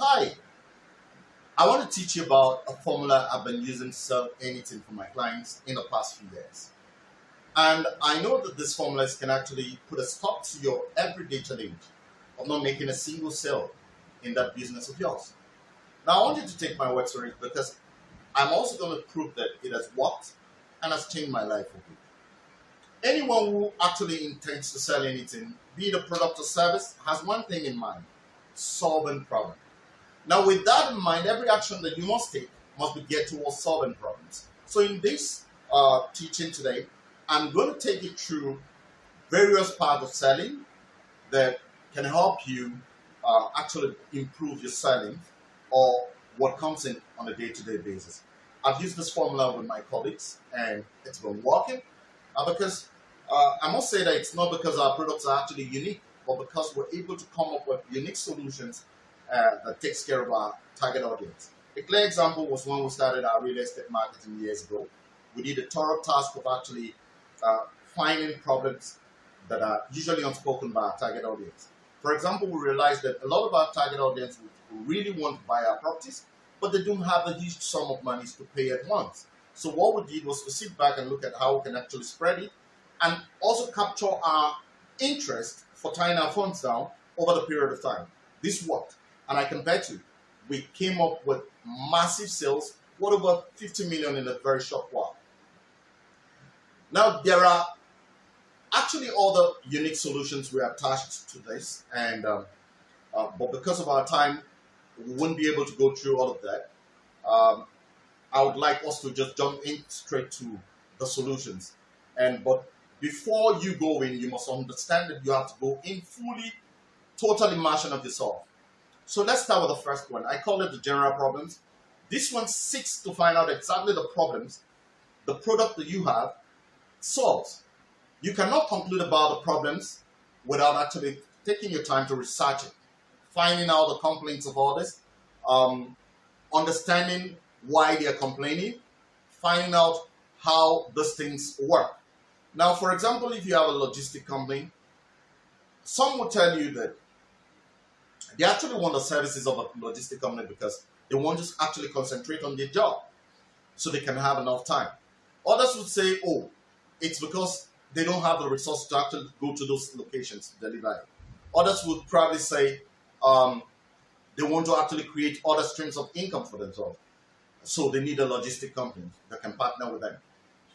Hi, I want to teach you about a formula I've been using to sell anything for my clients in the past few years. And I know that this formulas can actually put a stop to your everyday challenge of not making a single sale in that business of yours. Now, I want you to take my words for it because I'm also going to prove that it has worked and has changed my life for good. Anyone who actually intends to sell anything, be it a product or service, has one thing in mind: solving problems. Now, with that in mind, every action that you must take must be geared towards solving problems. So, in this teaching today, I'm going to take you through various parts of selling that can help you actually improve your selling or what comes in on a day-to-day basis. I've used this formula with my colleagues, and it's been working because I must say that it's not because our products are actually unique, but because we're able to come up with unique solutions that takes care of our target audience. A clear example was when we started our real estate marketing years ago. We did a thorough task of actually finding problems that are usually unspoken by our target audience. For example, we realized that a lot of our target audience would really want to buy our properties, but they don't have a huge sum of money to pay at once. So what we did was to sit back and look at how we can actually spread it and also capture our interest for tying our funds down over the period of time. This worked, and I can bet you we came up with massive sales, what over 50 million in a very short while. Now, there are actually other unique solutions we attached to this, and but because of our time, we wouldn't be able to go through all of that. I would like us to just jump in straight to the solutions. But before you go in, you must understand that you have to go in fully, total immersion of yourself. So let's start with the first one. I call it the general problems. This one seeks to find out exactly the problems the product that you have solves. You cannot conclude about the problems without actually taking your time to research it, finding out the complaints of others, understanding why they are complaining, finding out how these things work. Now, for example, if you have a logistic company, some will tell you that they actually want the services of a logistic company because they want to actually concentrate on their job so they can have enough time. Others would say, oh, it's because they don't have the resources to actually go to those locations to deliver it. Others would probably say they want to actually create other streams of income for themselves. So they need a logistic company that can partner with them.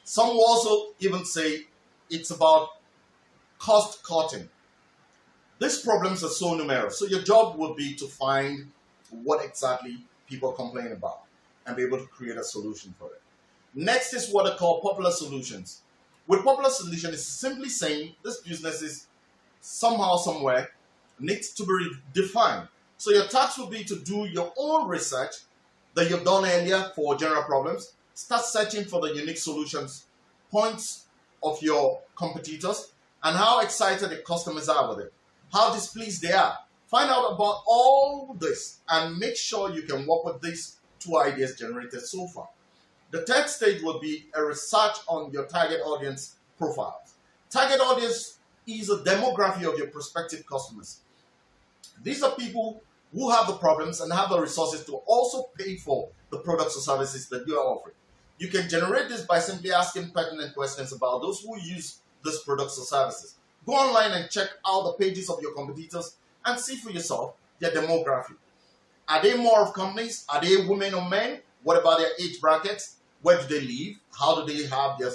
Some will also even say it's about cost cutting. These problems are so numerous. So your job would be to find what exactly people complain about and be able to create a solution for it. Next is what I call popular solutions. With popular solution, it's simply saying this business is somehow, somewhere needs to be defined. So your task will be to do your own research that you've done earlier for general problems. Start searching for the unique solutions, points of your competitors, and how excited the customers are with it, how displeased they are. Find out about all this and make sure you can work with these two ideas generated so far. The third stage will be a research on your target audience profiles. Target audience is a demography of your prospective customers. These are people who have the problems and have the resources to also pay for the products or services that you are offering. You can generate this by simply asking pertinent questions about those who use these products or services. Go online and check out the pages of your competitors and see for yourself their demography. Are they more of companies? Are they women or men? What about their age brackets? Where do they live? How do they have their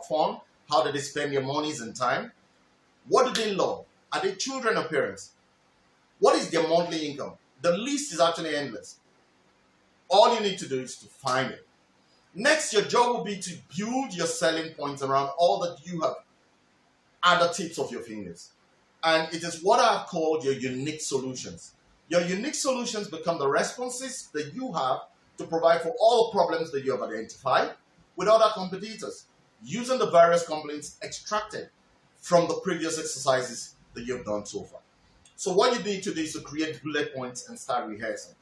fun? How do they spend their monies and time? What do they love? Are they children or parents? What is their monthly income? The list is actually endless. All you need to do is to find it. Next, your job will be to build your selling points around all that you have at the tips of your fingers. And it is what I've called your unique solutions. Your unique solutions become the responses that you have to provide for all the problems that you have identified with other competitors, using the various complaints extracted from the previous exercises that you've done so far. So what you need to do is to create bullet points and start rehearsing.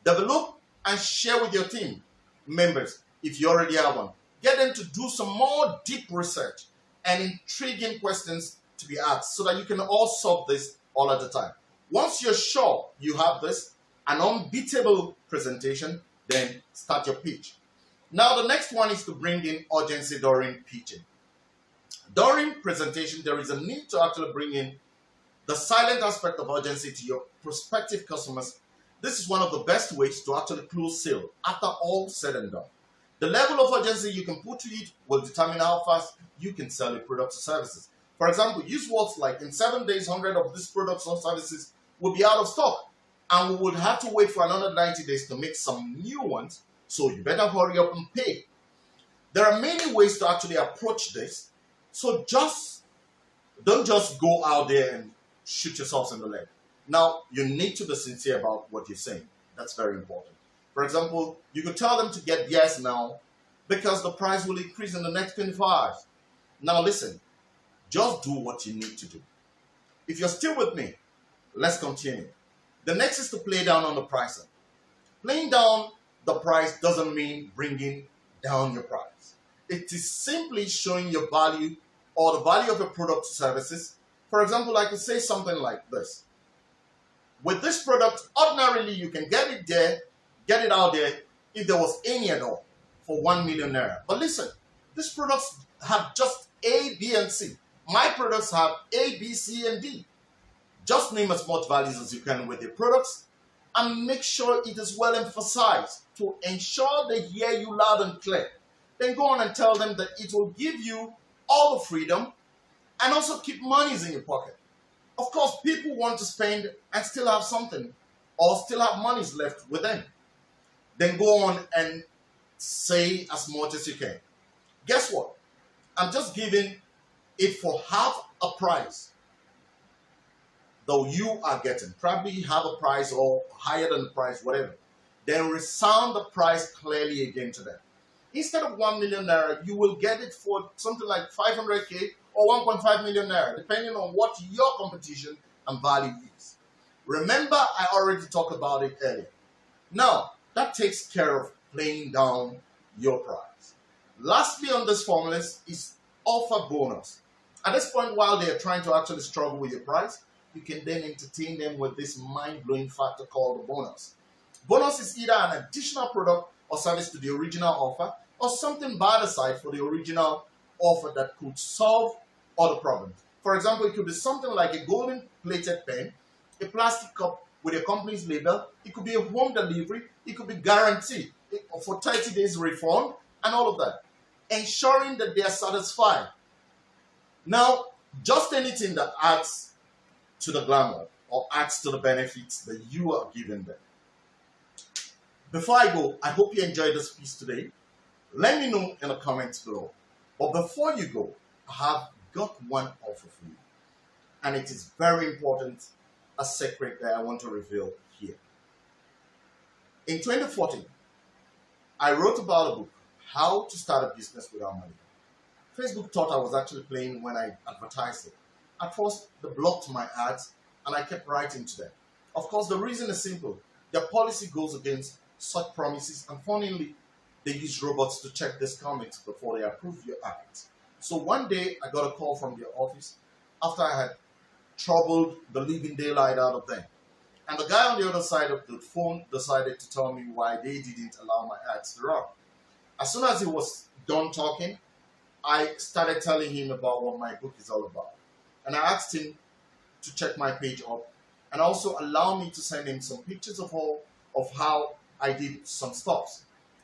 Develop and share with your team members, if you already have one. Get them to do some more deep research and intriguing questions to be asked so that you can all solve this all at a time. Once you're sure you have this, an unbeatable presentation, then start your pitch. Now, the next one is to bring in urgency during pitching. During presentation, there is a need to actually bring in the silent aspect of urgency to your prospective customers. This is one of the best ways to actually close sale after all said and done. The level of urgency you can put to it will determine how fast you can sell your products or services. For example, use words like, in 7 days, 100 of these products or services will be out of stock, and we would have to wait for another 90 days to make some new ones, so you better hurry up and pay. There are many ways to actually approach this, so don't just go out there and shoot yourselves in the leg. Now, you need to be sincere about what you're saying. That's very important. For example, you could tell them to get theirs now because the price will increase in the next 25 hours. Now listen, just do what you need to do. If you're still with me, let's continue. The next is to play down on the pricing. Playing down the price doesn't mean bringing down your price. It is simply showing your value or the value of your product or services. For example, I could say something like this. With this product, ordinarily you can get it out there if there was any at all for 1 million naira. But listen, these products have just A, B, and C. My products have A, B, C, and D. Just name as much values as you can with your products and make sure it is well emphasized to ensure they hear you loud and clear. Then go on and tell them that it will give you all the freedom and also keep monies in your pocket. Of course, people want to spend and still have something or still have monies left with them. Then go on and say as much as you can. Guess what? I'm just giving it for half a price though you are getting. Probably half a price or higher than the price, whatever. Then resound the price clearly again to them. Instead of 1 million naira, you will get it for something like 500k or 1.5 million naira, depending on what your competition and value is. Remember, I already talked about it earlier. Now, that takes care of playing down your price. Lastly on this formula is offer bonus. At this point, while they are trying to actually struggle with your price, you can then entertain them with this mind-blowing factor called the bonus. Bonus is either an additional product or service to the original offer, or something by the side for the original offer that could solve other problems. For example, it could be something like a golden plated pen, a plastic cup with a company's label. It could be a home delivery. It could be guaranteed for 30 days refund and all of that, ensuring that they are satisfied. Now, just anything that adds to the glamour or adds to the benefits that you are giving them. Before I go, I hope you enjoyed this piece today. Let me know in the comments below. But before you go, I have got one offer for you. And it is very important, a secret that I want to reveal here. In 2014, I wrote about a book, How to Start a Business Without Money. Facebook thought I was actually playing when I advertised it. At first, they blocked my ads and I kept writing to them. Of course, the reason is simple. Their policy goes against such promises, and funnily, they use robots to check these comments before they approve your ads. So one day, I got a call from their office after I had troubled the living daylight out of them. And the guy on the other side of the phone decided to tell me why they didn't allow my ads to run. As soon as he was done talking, I started telling him about what my book is all about. And I asked him to check my page up and also allow me to send him some pictures of how I did some stuff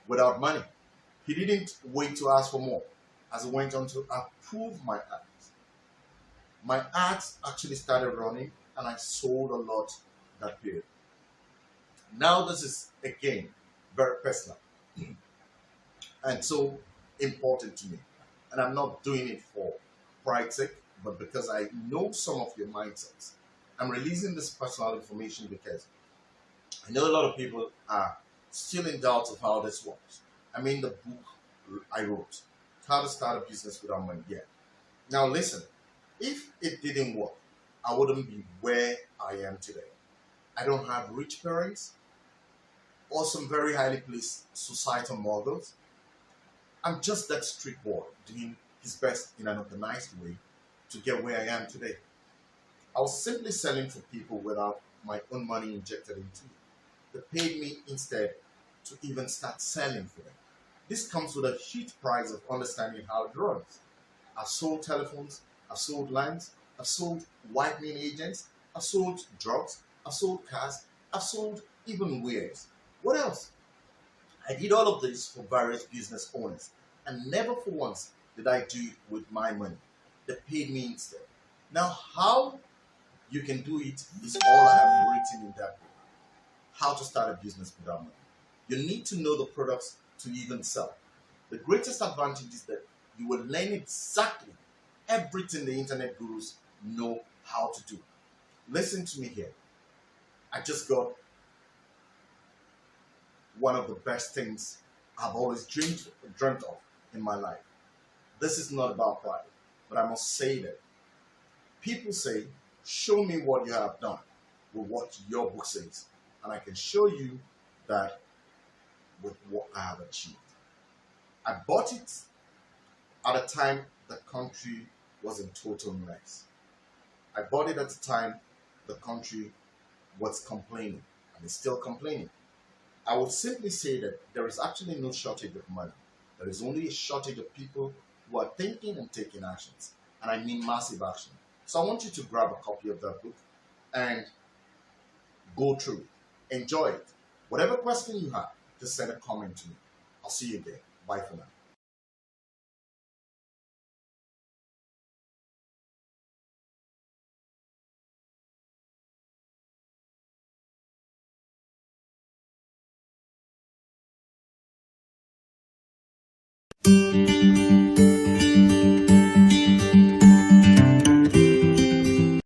without money. He didn't wait to ask for more as he went on to approve my ads. My ads actually started running and I sold a lot that period. Now this is, again, very personal and so important to me. And I'm not doing it for pride's sake, but because I know some of your mindsets. I'm releasing this personal information because I know a lot of people are still in doubt of how this works. I mean, the book I wrote, How to Start a Business Without Money. Yeah. Now listen, if it didn't work, I wouldn't be where I am today. I don't have rich parents or some very highly placed societal models. I'm just that street boy doing his best in an organized way to get where I am today. I was simply selling for people without my own money injected into it. They paid me instead to even start selling for them. This comes with a huge price of understanding how it runs. I've sold telephones, I've sold lands, I've sold whitening agents, I've sold drugs, I've sold cars, I've sold even wares. What else? I did all of this for various business owners, and never for once did I do it with my money. They paid me instead. Now, how you can do it is all I have written in that book. How to start a business without money. You need to know the products to even sell. The greatest advantage is that you will learn exactly everything the internet gurus know how to do. Listen to me here. I just got one of the best things I've always dreamt of in my life. This is not about pride, but I must say that people say, show me what you have done with what your book says. And I can show you that with what I have achieved. I bought it at a time the country was in total mess. I bought it at the time the country was complaining, and is still complaining. I would simply say that there is actually no shortage of money. There is only a shortage of people who are thinking and taking actions. And I mean massive action. So I want you to grab a copy of that book and go through it. Enjoy it. Whatever question you have, just send a comment to me. I'll see you again. Bye for now.